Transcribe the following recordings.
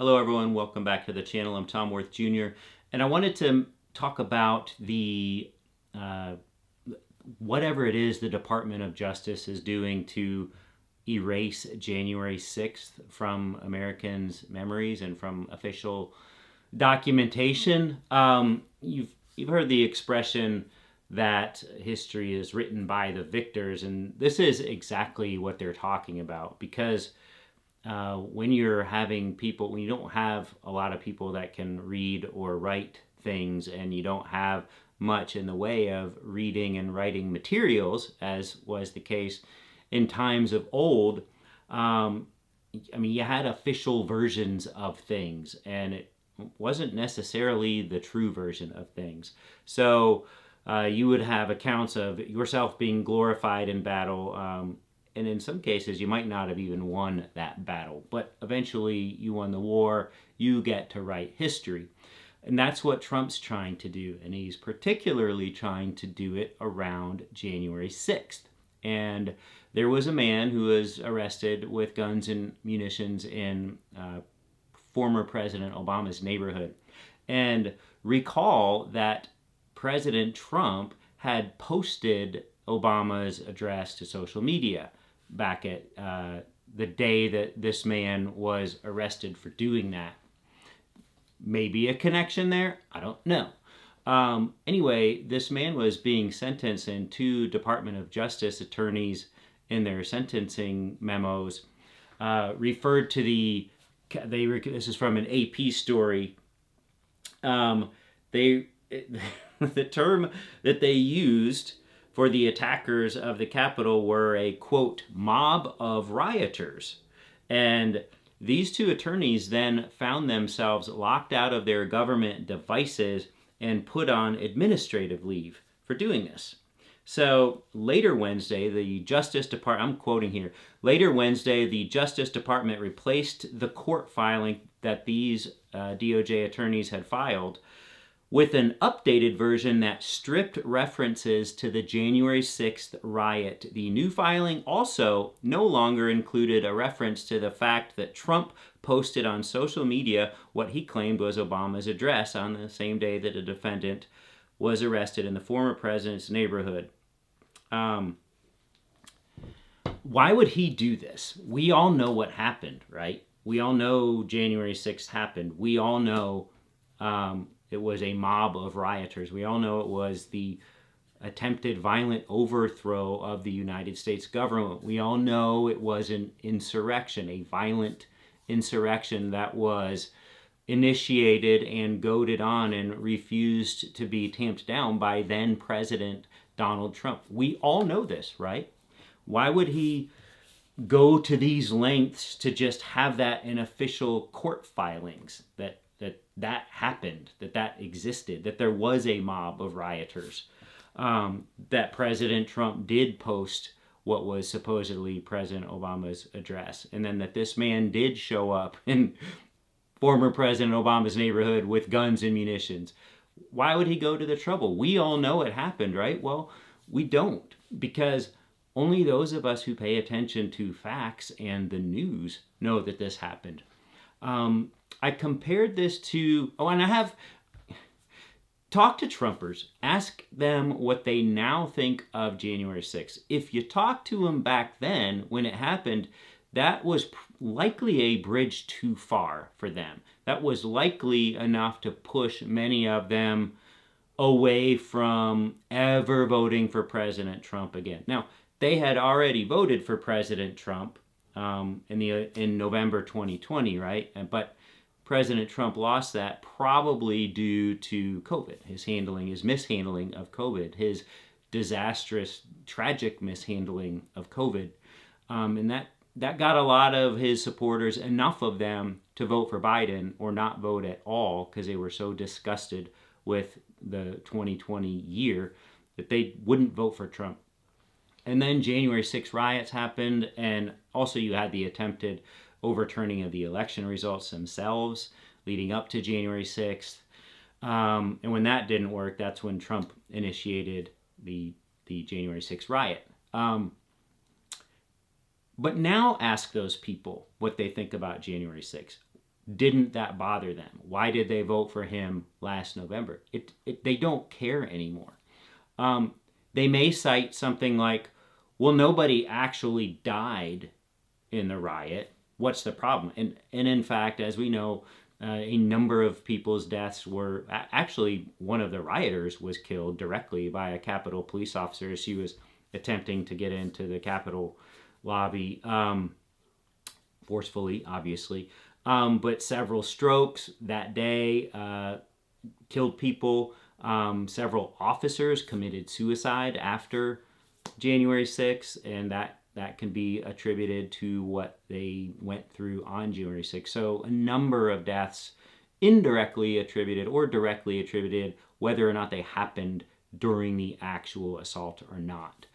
Hello everyone, welcome back to the channel. I'm Tom Worth Jr. and I wanted to talk about the whatever it is the Department of Justice is doing to erase January 6th from Americans' memories and from official documentation. You've heard the expression that history is written by the victors, and this is exactly what they're talking about, because when you're having people, when you don't have a lot of people that can read or write things, and you don't have much in the way of reading and writing materials, as was the case in times of old, you had official versions of things, and it wasn't necessarily the true version of things. So you would have accounts of yourself being glorified in battle, and in some cases you might not have even won that battle, but eventually you won the war. You get to write history. And that's what Trump's trying to do, and he's particularly trying to do it around January 6th. And there was a man who was arrested with guns and munitions in former President Obama's neighborhood. And recall that President Trump had posted Obama's address to social media back at the day that this man was arrested for doing that. Maybe a connection there? I don't know. Anyway, this man was being sentenced, and two Department of Justice attorneys in their sentencing memos referred to this is from an AP story. The term that they used for the attackers of the Capitol were a, quote, mob of rioters. And these two attorneys then found themselves locked out of their government devices and put on administrative leave for doing this. So later Wednesday, the Justice Department, I'm quoting here, later Wednesday, the Justice Department replaced the court filing that these DOJ attorneys had filed with an updated version that stripped references to the January 6th riot. The new filing also no longer included a reference to the fact that Trump posted on social media what he claimed was Obama's address on the same day that a defendant was arrested in the former president's neighborhood. Why would he do this? We all know what happened, right? We all know January 6th happened. We all know it was a mob of rioters. We all know it was the attempted violent overthrow of the United States government. We all know it was an insurrection, a violent insurrection that was initiated and goaded on and refused to be tamped down by then President Donald Trump. We all know this, right? Why would he go to these lengths to just have that in official court filings, that happened, that existed, that there was a mob of rioters, that President Trump did post what was supposedly President Obama's address, and then that this man did show up in former President Obama's neighborhood with guns and munitions? Why would he go to the trouble? We all know it happened, right? Well, we don't, because only those of us who pay attention to facts and the news know that this happened. I compared this to, and I have talked to Trumpers, ask them what they now think of January 6th. If you talked to them back then when it happened, that was likely a bridge too far for them. That was likely enough to push many of them away from ever voting for President Trump again. Now, they had already voted for President Trump in November 2020, right? But President Trump lost that probably due to COVID, his mishandling of COVID, his disastrous, tragic mishandling of COVID. And that got a lot of his supporters, enough of them, to vote for Biden or not vote at all because they were so disgusted with the 2020 year that they wouldn't vote for Trump. And then January 6 riots happened, and also you had the attempted overturning of the election results themselves leading up to January 6th. And when that didn't work, that's when Trump initiated the January 6th riot. But now ask those people what they think about January 6th. didn't that bother them? Why did they vote for him last November? They don't care anymore. Um, they may cite something like, well, nobody actually died in the riot. What's the problem? And in fact, as we know, a number of people's deaths were actually, one of the rioters was killed directly by a Capitol police officer as she was attempting to get into the Capitol lobby, forcefully, obviously. But several strokes that day killed people. Several officers committed suicide after January 6th, and that can be attributed to what they went through on January 6th. So a number of deaths indirectly attributed or directly attributed, whether or not they happened during the actual assault or not.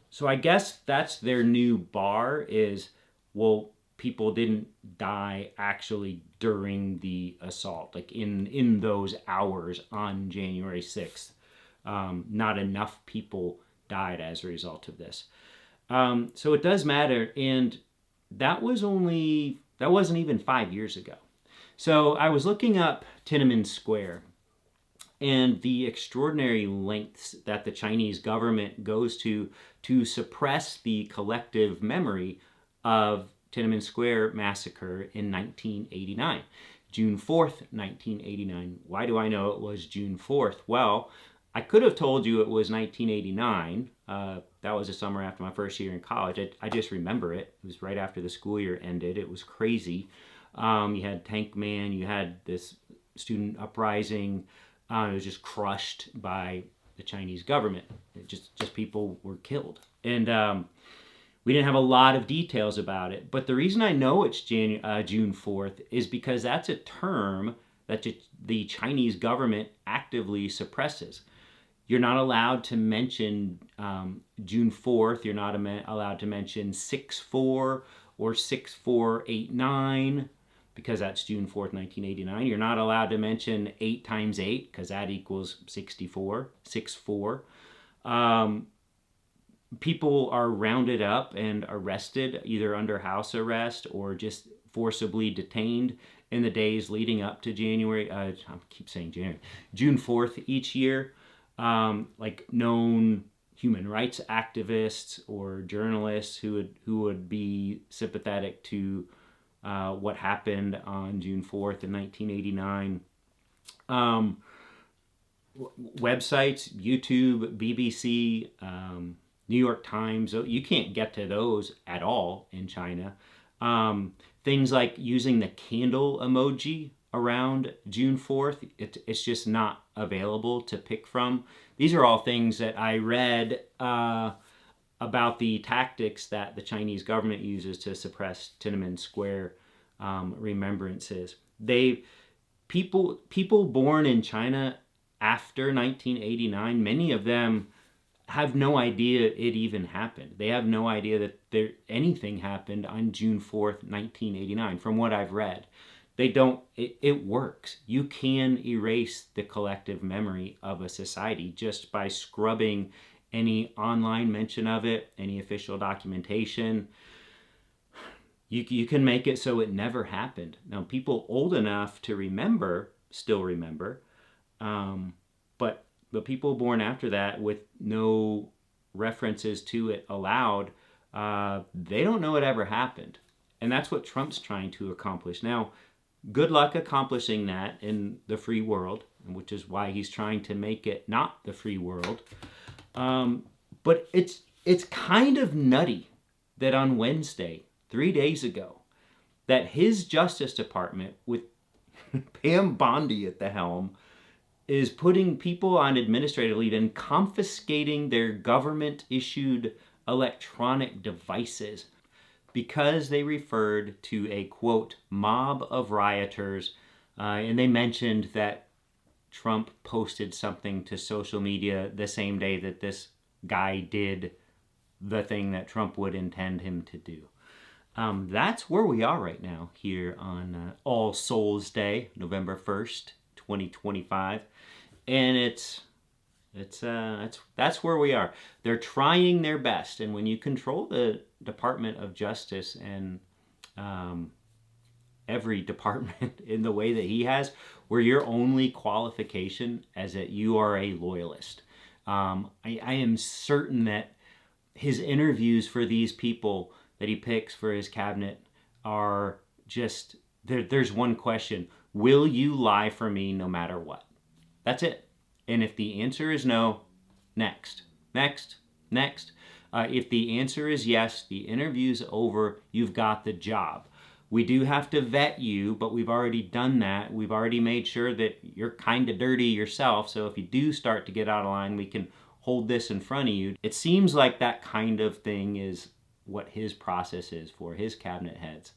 So I guess that's their new bar is, well, people didn't die actually during the assault, like in those hours on January 6th. Not enough people died as a result of this. So it does matter, and that wasn't even 5 years ago. So I was looking up Tiananmen Square and the extraordinary lengths that the Chinese government goes to suppress the collective memory of Tiananmen Square massacre in 1989. June 4th, 1989. Why do I know it was June 4th? Well, I could have told you it was 1989. That was the summer after my first year in college. I just remember it. It was right after the school year ended. It was crazy. You had Tank Man. You had this student uprising. It was just crushed by the Chinese government. Just people were killed. And we didn't have a lot of details about it. But the reason I know it's June 4th is because that's a term that the Chinese government actively suppresses. You're not allowed to mention June 4th. You're not allowed to mention 6/4 or 6489 because that's June 4th, 1989. You're not allowed to mention 8 times 8 because that equals 64, 6/4. People are rounded up and arrested either under house arrest or just forcibly detained in the days leading up to June 4th each year. Like known human rights activists or journalists who would be sympathetic to what happened on June 4th in 1989. Websites, YouTube, BBC, New York Times, you can't get to those at all in China. Things like using the candle emoji around June 4th, it's just not available to pick from. These are all things that I read about the tactics that the Chinese government uses to suppress Tiananmen Square remembrances. People born in China after 1989, many of them have no idea it even happened. They have no idea that anything happened on June 4th, 1989, from what I've read. It works. You can erase the collective memory of a society just by scrubbing any online mention of it, any official documentation. You can make it so it never happened. Now, people old enough to remember still remember, but people born after that with no references to it allowed, they don't know it ever happened. And that's what Trump's trying to accomplish. Now, good luck accomplishing that in the free world, which is why he's trying to make it not the free world. But it's kind of nutty that on Wednesday, 3 days ago, that his Justice Department, with Pam Bondi at the helm, is putting people on administrative leave and confiscating their government-issued electronic devices because they referred to a, quote, mob of rioters, and they mentioned that Trump posted something to social media the same day that this guy did the thing that Trump would intend him to do. That's where we are right now here on All Souls Day, November 1st, 2025. And that's where we are. They're trying their best, and when you control the Department of Justice and every department in the way that he has, where your only qualification is that you are a loyalist. I am certain that his interviews for these people that he picks for his cabinet are just, there's one question: will you lie for me no matter what? That's it. And if the answer is no, next, next, next. If the answer is yes, the interview's over, you've got the job. We do have to vet you, but we've already done that. We've already made sure that you're kind of dirty yourself, so if you do start to get out of line, we can hold this in front of you. It seems like that kind of thing is what his process is for his cabinet heads.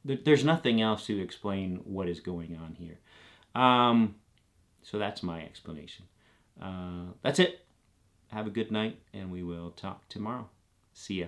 There's nothing else to explain what is going on here. So that's my explanation. That's it. Have a good night, and we will talk tomorrow. See ya.